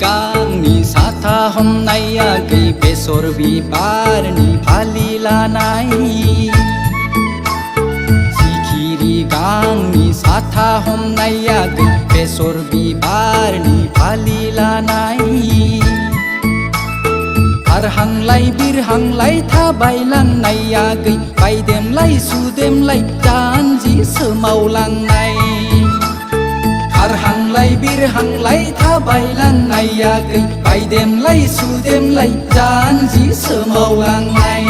गांनि साथा हमनायाखै बेसर बिबारनि फालि लानाय सिखिरि गांनि साथा हमनायाखै बेसर बिबारनि फालि लानाय खारहांलाय बिरहांलाय थाबायलांनायाखै बायदेमलाय सुदेमलाय जानजि सोमावलांनाय खारहांलाय बिरहांलाय थाबायलांनायाखै बायदेमलाय सुदेमलाय जानजि सोमावलांनाय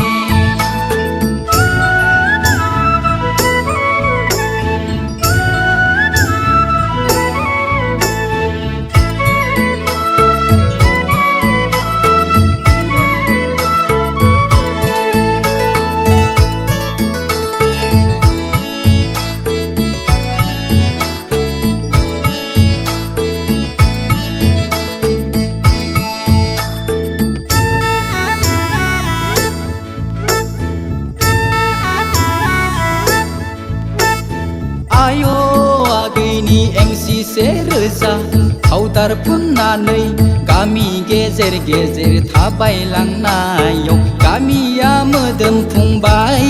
आय' आगैनि एंसिसे रोजा फावदार फुननानै गामि गेजेर गेजेर थाबायलांनायाव गामिया मोदोमफुंबाय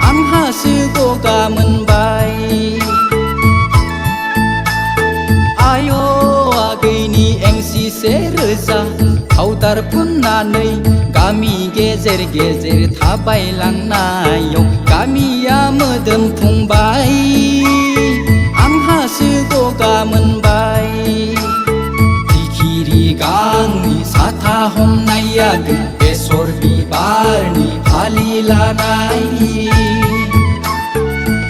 आंहासो गगा मोनबाय आय' आगैनि एंसिसे रोजा फावदार फुननानै गामि गेजेर गेजेर थाबायलांनायाव गामिया मोदोमफुंबाय आंहासो गगा मोनबाय सिखिरि गांनि साथा हमनायाखै बेसर बिबारनि फालि लानाय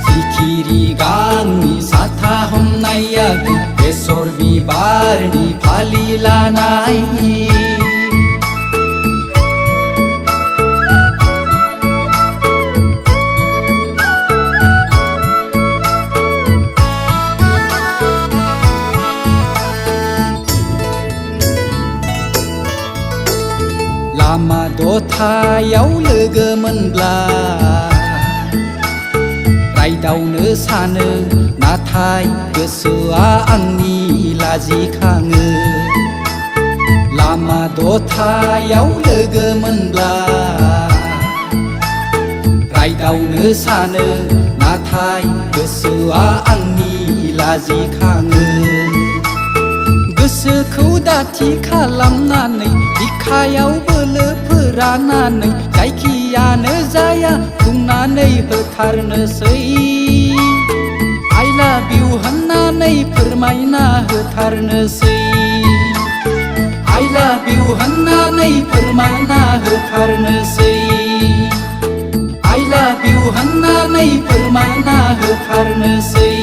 सिखिरि गांनि साथा हमनायाखै बेसर बिबारनि फालि लानाय लामा दथायाव लोगो मोनब्ला रायदावनो सानो नाथाय गोसोआ आंनि लाजिखाङो लामा दथायाव लोगो मोनब्ला रायदावनो सानो नाथाय गोसोआ आंनि लाजिखाङो गोसोखौ दाथि खालामनानै बिखायाव बोलो फोरानानै जायखियानो जाया बुंनानै होथारनोसै I love you होननानै फोरमायना होथारनोसै I love you होननानै फोरमायना होथारनोसै I love you होननानै फोरमायना होथारनोसै